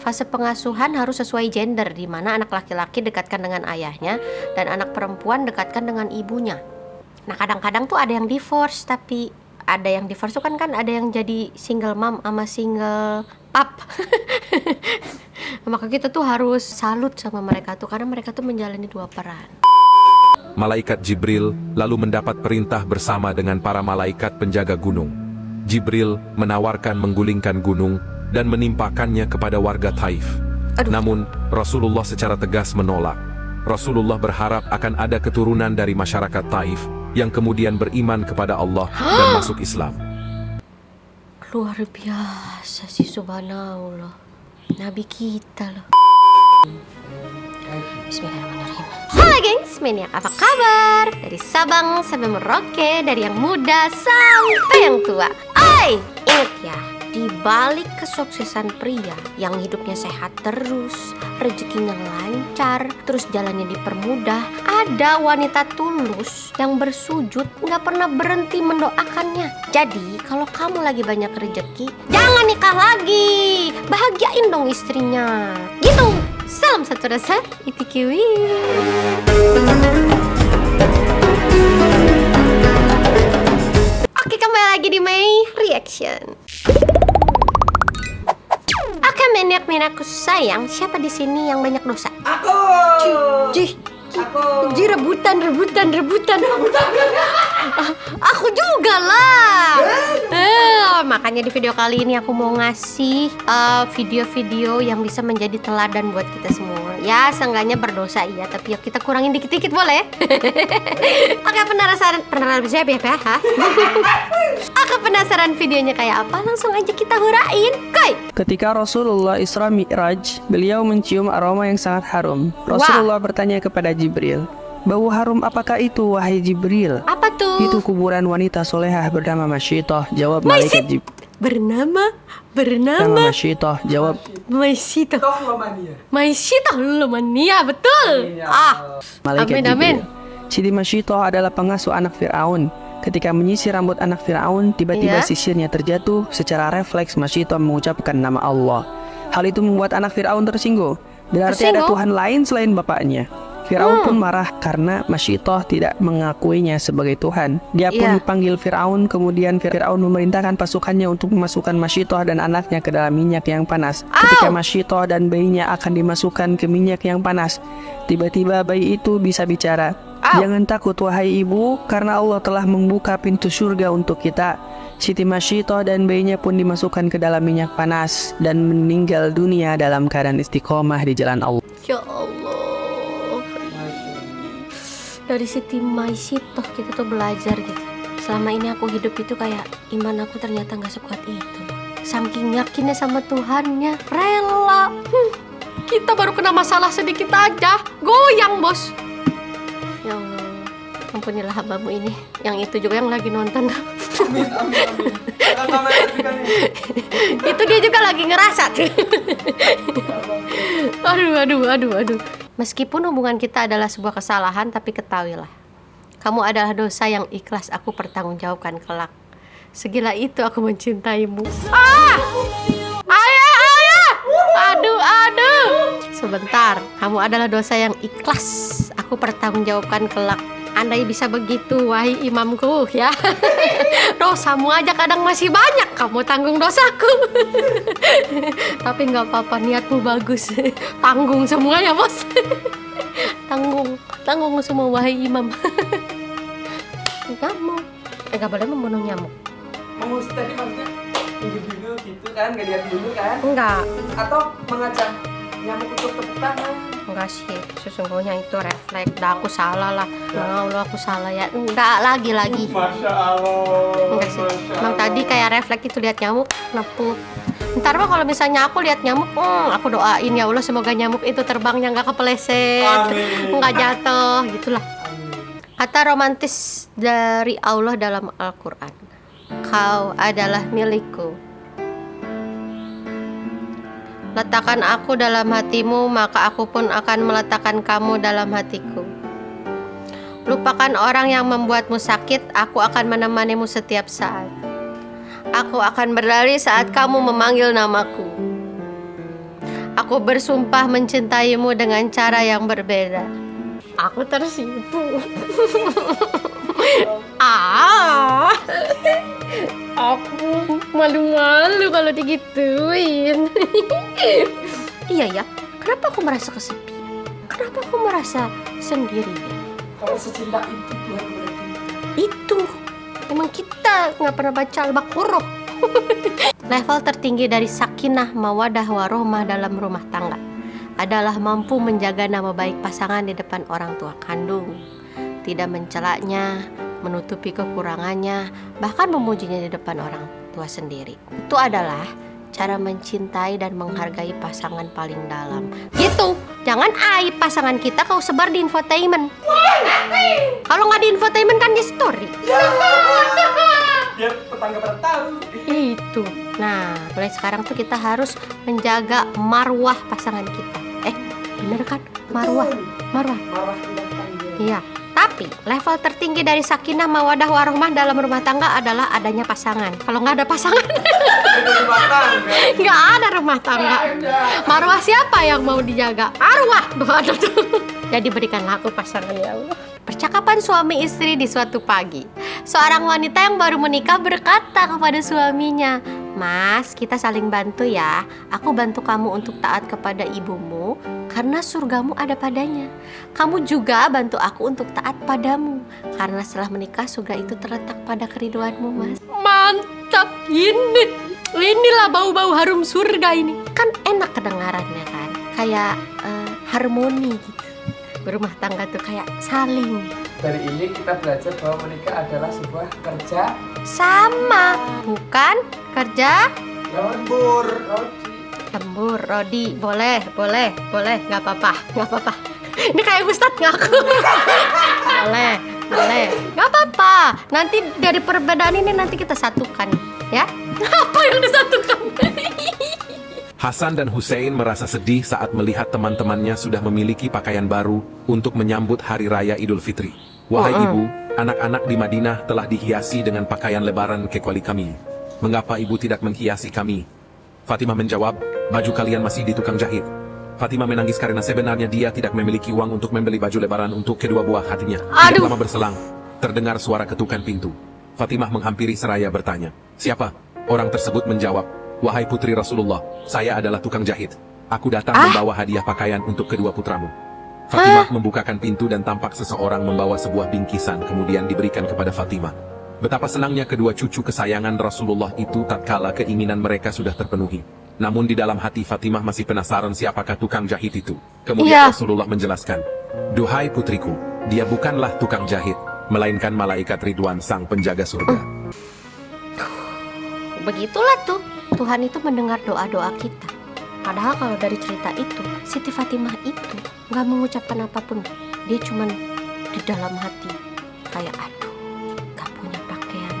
Fase pengasuhan harus sesuai gender, di mana anak laki-laki dekatkan dengan ayahnya dan anak perempuan dekatkan dengan ibunya. Nah, kadang-kadang tuh ada yang divorce, tapi ada yang divorce tuh kan ada yang jadi single mom sama single pap. Maka kita tuh harus salut sama mereka tuh, karena mereka tuh menjalani dua peran. Malaikat Jibril lalu mendapat perintah bersama dengan para malaikat penjaga gunung. Jibril menawarkan menggulingkan gunung dan menimpakannya kepada warga Taif. Namun, Rasulullah secara tegas menolak. Rasulullah berharap akan ada keturunan dari masyarakat Taif yang kemudian beriman kepada Allah dan masuk Islam. Luar biasa sih, subhanallah. Nabi kita loh. Bismillahirrahmanirrahim. Halo gengs, Maniak, apa kabar? Dari Sabang sampai Merauke, dari yang muda sampai yang tua. Ingat ya, di balik kesuksesan pria yang hidupnya sehat terus, rezekinya lancar, terus jalannya dipermudah, ada wanita tulus yang bersujud gak pernah berhenti mendoakannya. Jadi kalau kamu lagi banyak rezeki, jangan nikah lagi, bahagiain dong istrinya. Gitu. Salam satu rasa, itikiwi. Oke, kembali lagi di My Reaction. Oke, maniak-maniakku sayang, siapa di sini yang banyak dosa? Aku. Rebutan. Aku juga lah. Makanya di video kali ini aku mau ngasih video-video yang bisa menjadi teladan buat kita semua. Ya, seenggaknya berdosa iya, tapi ya kita kurangin dikit-dikit boleh. Oke, penasaran Aku penasaran videonya kayak apa? Langsung aja kita hurain, koy. Ketika Rasulullah Isra Mi'raj, beliau mencium aroma yang sangat harum. Rasulullah bertanya kepada Jibril, "Bau harum apakah itu, wahai Jibril?" Apa tuh? "Itu kuburan wanita solehah bernama Masyitoh," jawab malaikat Jibril. Bernama Masyitoh, jawab Maisito Lomania, betul. malaikat Amin. Jibril. Siti Masyitoh adalah pengasuh anak Fir'aun. Ketika menyisir rambut anak Fir'aun, tiba-tiba sisirnya terjatuh. Secara refleks Masyitoh mengucapkan nama Allah. Hal itu membuat anak Fir'aun tersinggung. Berarti ada Tuhan lain selain bapaknya. Fir'aun pun marah karena Masyitoh tidak mengakuinya sebagai Tuhan. Dia pun dipanggil Fir'aun. Kemudian Fir'aun memerintahkan pasukannya untuk memasukkan Masyitoh dan anaknya ke dalam minyak yang panas. Ketika Masyitoh dan bayinya akan dimasukkan ke minyak yang panas, tiba-tiba bayi itu bisa bicara. "Jangan takut wahai ibu, karena Allah telah membuka pintu surga untuk kita." Siti Masyitoh dan bayinya pun dimasukkan ke dalam minyak panas dan meninggal dunia dalam keadaan istiqomah di jalan Allah. Ya Allah. Dari Siti Masyitoh kita tuh belajar gitu. Selama ini aku hidup itu kayak iman aku ternyata gak sekuat itu. Saking yakinnya sama Tuhannya, rela. Kita baru kena masalah sedikit aja, goyang bos. Ya Allah, ampunilah hambamu ini. Yang itu juga yang lagi nonton. Amin. Itu dia juga lagi ngerasa tuh. Aduh. Meskipun hubungan kita adalah sebuah kesalahan, tapi ketahuilah, kamu adalah dosa yang ikhlas aku pertanggungjawabkan kelak. Segila itu aku mencintaimu. Ayah. Aduh. Sebentar, kamu adalah dosa yang ikhlas aku pertanggungjawabkan kelak. Andai bisa begitu, wahai imamku ya. Dosamu aja kadang masih banyak, kamu tanggung dosaku. Tapi nggak apa-apa, niatmu bagus. Tanggung semuanya bos. Tanggung semua wahai imam. Nyamuk, nggak boleh membunuh nyamuk. Mengusir tadi maksudnya dulu gitu kan, nggak lihat dulu kan? Enggak. Atau mengajak nyamuk untuk tepuk tangan? Enggak sih, sesungguhnya itu refleks. Dah aku salah lah. Ya Allah, aku salah ya. Enggak lagi. Masya Allah. Enggak sih. Emang tadi kayak refleks itu lihat nyamuk, nepuk. Ntar mah kalau misalnya aku lihat nyamuk, aku doain ya Allah semoga nyamuk itu terbangnya nggak kepeleset, nggak jatuh, gitulah. Kata romantis dari Allah dalam Al-Quran, kau adalah milikku. Letakkan aku dalam hatimu, maka aku pun akan meletakkan kamu dalam hatiku. Lupakan orang yang membuatmu sakit, aku akan menemanimu setiap saat. Aku akan berlari saat kamu memanggil namaku. Aku bersumpah mencintaimu dengan cara yang berbeda. Aku tersipu. Aku malu-malu kalau digituin. Iya ya, kenapa aku merasa kesepian? Kenapa aku merasa sendirian? Kalau secinta itu Tuhan berarti. Itu emang kita nggak pernah baca Al-Baqarah. Level tertinggi dari sakinah mawadah warohmah dalam rumah tangga adalah mampu menjaga nama baik pasangan di depan orang tua kandung, tidak mencelaknya, menutupi kekurangannya, bahkan memujinya di depan orang tua sendiri. Itu adalah cara mencintai dan menghargai pasangan paling dalam. Gitu, jangan aib pasangan kita kau sebar di infotainment. Kalau nggak di infotainment kan di story. Biar tetangga pada tahu. Itu. Nah, mulai sekarang tuh kita harus menjaga marwah pasangan kita. Bener kan? Marwah. Marah Iya. Tapi level tertinggi dari sakinah mawadah warohmah dalam rumah tangga adalah adanya pasangan. Kalau nggak ada pasangan, nggak ada rumah tangga. Marwah siapa yang mau dijaga? Arwah tuh ada tuh. Jadi berikanlah aku pasangan ya Allah. Percakapan suami istri di suatu pagi. Seorang wanita yang baru menikah berkata kepada suaminya, "Mas, kita saling bantu ya. Aku bantu kamu untuk taat kepada ibumu karena surgamu ada padanya. Kamu juga bantu aku untuk taat padamu karena setelah menikah surga itu terletak pada keriduanmu, Mas." Mantap ini. Inilah bau-bau harum surga ini. Kan enak kedengarannya kan? Kayak harmoni gitu. Berumah tangga tuh kayak saling. Dari ini kita belajar bahwa menikah adalah sebuah kerja Sama, bukan kerja lembur. lembur. Rodi, boleh, nggak apa-apa. Ini kayak Ustadz ngaku. boleh, nggak apa-apa. Nanti dari perbedaan ini nanti kita satukan, ya. Apa yang disatukan? Hasan dan Hussein merasa sedih saat melihat teman-temannya sudah memiliki pakaian baru untuk menyambut Hari Raya Idul Fitri. Wahai ibu, anak-anak di Madinah telah dihiasi dengan pakaian lebaran kecuali kami. Mengapa ibu tidak menghiasi kami? Fatimah menjawab, baju kalian masih di tukang jahit. Fatimah menangis karena sebenarnya dia tidak memiliki uang untuk membeli baju lebaran untuk kedua buah hatinya. Tidak lama berselang, terdengar suara ketukan pintu. Fatimah menghampiri seraya bertanya, "Siapa?" Orang tersebut menjawab, "Wahai putri Rasulullah, saya adalah tukang jahit. Aku datang membawa hadiah pakaian untuk kedua putramu." Fatimah membukakan pintu dan tampak seseorang membawa sebuah bingkisan kemudian diberikan kepada Fatimah. Betapa senangnya kedua cucu kesayangan Rasulullah itu tatkala keinginan mereka sudah terpenuhi. Namun di dalam hati Fatimah masih penasaran siapakah tukang jahit itu. Kemudian Rasulullah menjelaskan, "Duhai putriku, dia bukanlah tukang jahit, melainkan malaikat Ridwan sang penjaga surga." Begitulah tuh, Tuhan itu mendengar doa-doa kita. Padahal kalau dari cerita itu, Siti Fatimah itu nggak mengucapkan apapun. Dia cuman di dalam hati kayak aduh, nggak punya pakaian.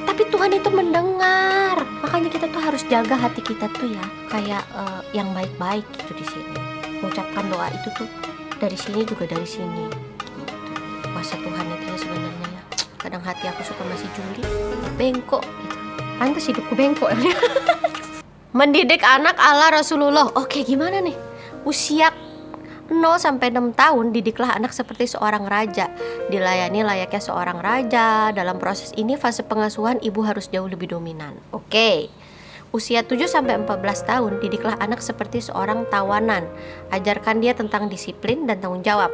Tapi Tuhan itu mendengar. Makanya kita tuh harus jaga hati kita tuh ya, kayak yang baik-baik gitu di sini. Mengucapkan doa itu tuh dari sini juga dari sini. Gitu. Kuasa Tuhan itu ya sebenarnya ya. Kadang hati aku suka masih juli, bengkok gitu. Pantas hidupku bengkok. Mendidik anak ala Rasulullah. Oke, gimana nih? Usia 0-6 tahun, didiklah anak seperti seorang raja. Dilayani layaknya seorang raja. Dalam proses ini, fase pengasuhan ibu harus jauh lebih dominan. Oke. Usia 7-14 tahun, didiklah anak seperti seorang tawanan. Ajarkan dia tentang disiplin dan tanggung jawab.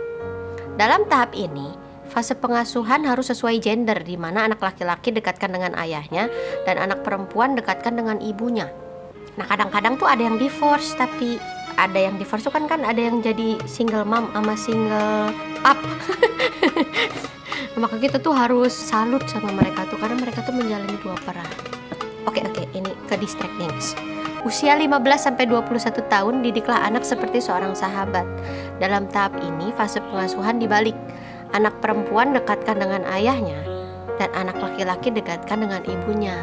Dalam tahap ini, fase pengasuhan harus sesuai gender, di mana anak laki-laki dekatkan dengan ayahnya dan anak perempuan dekatkan dengan ibunya. Nah, kadang-kadang tuh ada yang divorce, tapi ada yang divorce kan ada yang jadi single mom sama single pap. Maka kita tuh harus salut sama mereka tuh, karena mereka tuh menjalani dua peran. Oke, ini ke distract things. Usia 15-21 tahun, didiklah anak seperti seorang sahabat. Dalam tahap ini, fase pengasuhan dibalik. Anak perempuan dekatkan dengan ayahnya, dan anak laki-laki dekatkan dengan ibunya.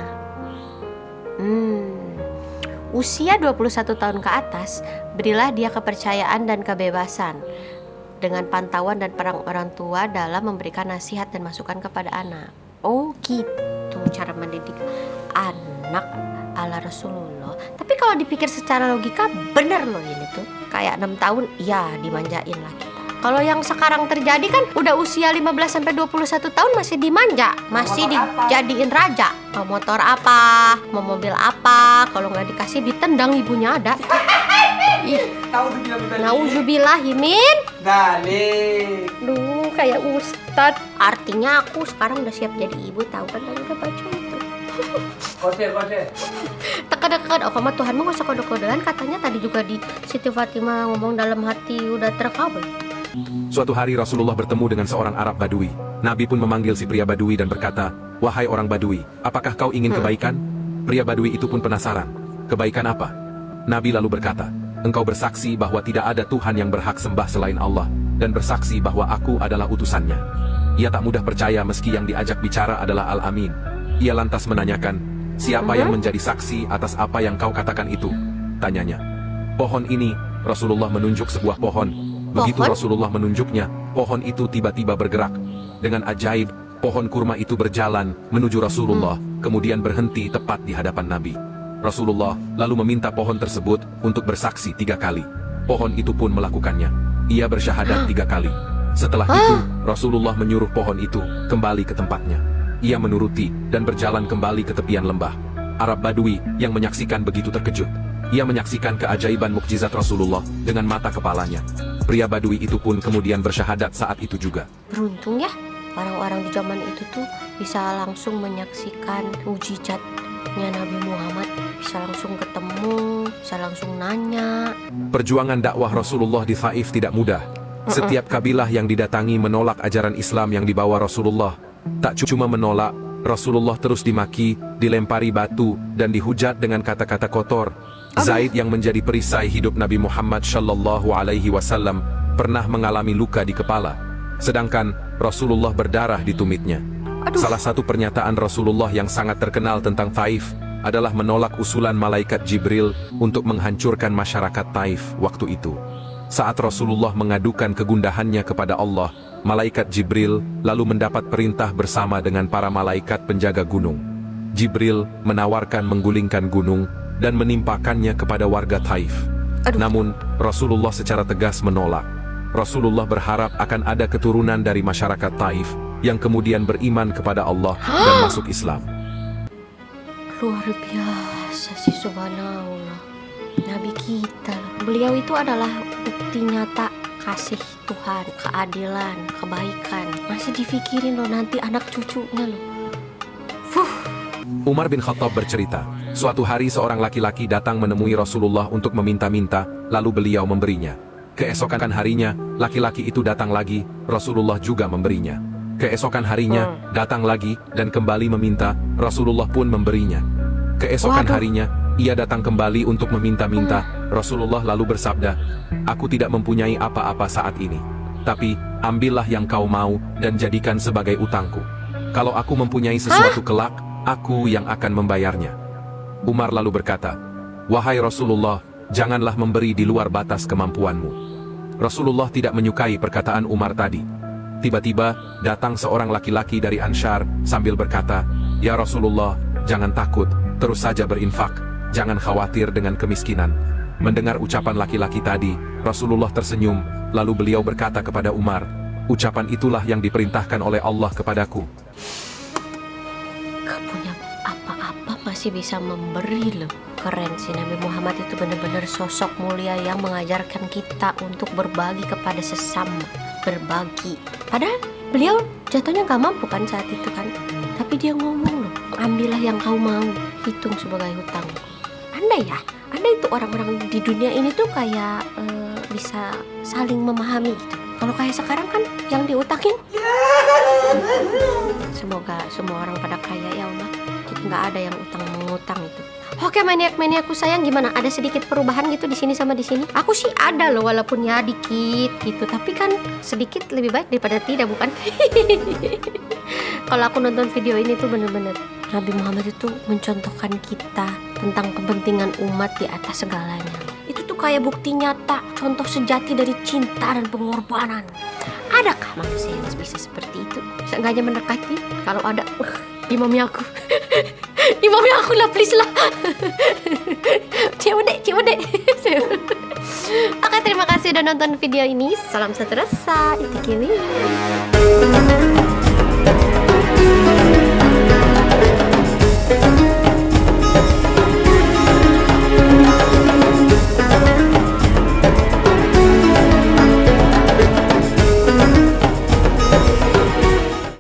Usia 21 tahun ke atas, berilah dia kepercayaan dan kebebasan dengan pantauan dan peran orang tua dalam memberikan nasihat dan masukan kepada anak. Oh gitu cara mendidik anak ala Rasulullah. Tapi kalau dipikir secara logika bener loh ini tuh. Kayak 6 tahun, ya dimanjain lah kita. Kalau yang sekarang terjadi kan udah usia 15-21 tahun masih dimanja, masih dijadiin raja. Mau motor apa, mau mobil apa, kalau nggak dikasih ditendang ibunya ada. Ih, nauzubillahi min Dalik. Duh, kayak ustad. Artinya aku sekarang udah siap jadi ibu, tahu kan tadi udah baca itu. Kode. Dekat-dekat, oh kamu Tuhanmu gak usah kode-kodean. Katanya tadi juga di Siti Fatimah ngomong dalam hati udah terkabul. Suatu hari Rasulullah bertemu dengan seorang Arab Badui. Nabi pun memanggil si pria Badui dan berkata, "Wahai orang Badui, apakah kau ingin kebaikan?" Pria Badui itu pun penasaran. "Kebaikan apa?" Nabi lalu berkata, "Engkau bersaksi bahwa tidak ada Tuhan yang berhak sembah selain Allah, dan bersaksi bahwa aku adalah utusannya." Ia tak mudah percaya meski yang diajak bicara adalah Al-Amin. Ia lantas menanyakan, "Siapa yang menjadi saksi atas apa yang kau katakan itu?" Tanyanya. "Pohon ini." Rasulullah menunjuk sebuah pohon. Begitu Rasulullah menunjuknya, pohon itu tiba-tiba bergerak. Dengan ajaib, pohon kurma itu berjalan menuju Rasulullah, kemudian berhenti tepat di hadapan Nabi. Rasulullah lalu meminta pohon tersebut untuk bersaksi 3 kali. Pohon itu pun melakukannya. Ia bersyahadat 3 kali. Setelah itu, Rasulullah menyuruh pohon itu kembali ke tempatnya. Ia menuruti dan berjalan kembali ke tepian lembah. Arab Badui yang menyaksikan begitu terkejut. Ia menyaksikan keajaiban mukjizat Rasulullah dengan mata kepalanya. Pria Badui itu pun kemudian bersyahadat saat itu juga. Beruntung ya, orang-orang di zaman itu tuh bisa langsung menyaksikan mukjizatnya Nabi Muhammad. Bisa langsung ketemu, bisa langsung nanya. Perjuangan dakwah Rasulullah di Thaif tidak mudah. Setiap kabilah yang didatangi menolak ajaran Islam yang dibawa Rasulullah. Tak cuma menolak, Rasulullah terus dimaki, dilempari batu, dan dihujat dengan kata-kata kotor. Zaid yang menjadi perisai hidup Nabi Muhammad Shallallahu Alaihi Wasallam pernah mengalami luka di kepala, sedangkan Rasulullah berdarah di tumitnya. Salah satu pernyataan Rasulullah yang sangat terkenal tentang Taif adalah menolak usulan malaikat Jibril untuk menghancurkan masyarakat Taif waktu itu. Saat Rasulullah mengadukan kegundahannya kepada Allah, malaikat Jibril lalu mendapat perintah bersama dengan para malaikat penjaga gunung. Jibril menawarkan menggulingkan gunung dan menimpakannya kepada warga Taif. Namun, Rasulullah secara tegas menolak. Rasulullah berharap akan ada keturunan dari masyarakat Taif yang kemudian beriman kepada Allah dan masuk Islam. Luar biasa sih, subhanallah. Nabi kita, beliau itu adalah bukti nyata kasih Tuhan, keadilan, kebaikan. Masih dipikirin loh nanti anak cucunya loh. Umar bin Khattab bercerita, suatu hari seorang laki-laki datang menemui Rasulullah untuk meminta-minta, lalu beliau memberinya. Keesokan harinya, laki-laki itu datang lagi, Rasulullah juga memberinya. Keesokan harinya, datang lagi, dan kembali meminta, Rasulullah pun memberinya. Keesokan harinya, ia datang kembali untuk meminta-minta, Rasulullah lalu bersabda, "Aku tidak mempunyai apa-apa saat ini. Tapi, ambillah yang kau mau, dan jadikan sebagai utangku. Kalau aku mempunyai sesuatu kelak, aku yang akan membayarnya." Umar lalu berkata, "Wahai Rasulullah, janganlah memberi di luar batas kemampuanmu." Rasulullah tidak menyukai perkataan Umar tadi. Tiba-tiba, datang seorang laki-laki dari Ansyar sambil berkata, "Ya Rasulullah, jangan takut, terus saja berinfak, jangan khawatir dengan kemiskinan." Mendengar ucapan laki-laki tadi, Rasulullah tersenyum, lalu beliau berkata kepada Umar, "Ucapan itulah yang diperintahkan oleh Allah kepadaku." Gak punya apa-apa masih bisa memberi loh. Keren sih, Nabi Muhammad itu benar-benar sosok mulia yang mengajarkan kita untuk berbagi kepada sesama. Berbagi. Padahal beliau jatuhnya gak mampu kan saat itu kan. Tapi dia ngomong loh, "Ambillah yang kau mau, hitung sebagai hutang." Andai itu orang-orang di dunia ini tuh kayak bisa saling memahami gitu. Kalau kayak sekarang kan yang diutangin, semoga semua orang pada kaya ya Allah. Jadi nggak ada yang utang-mengutang itu. Oke, maniak-maniakku sayang, gimana? Ada sedikit perubahan gitu di sini sama di sini? Aku sih ada loh, walaupun ya dikit gitu. Tapi kan sedikit lebih baik daripada tidak, bukan? Kalau aku nonton video ini tuh bener-bener Nabi Muhammad itu mencontohkan kita tentang kepentingan umat di atas segalanya. Itu tuh kayak bukti nyata, contoh sejati dari cinta dan pengorbanan. Adakah manusia yang bisa seperti itu? Sengaja mendekati? Kalau ada, imamnya aku. Imamnya aku lah, please lah. Cewek. Oke, terima kasih udah nonton video ini. Salam satu rasa. Itu Kiwi.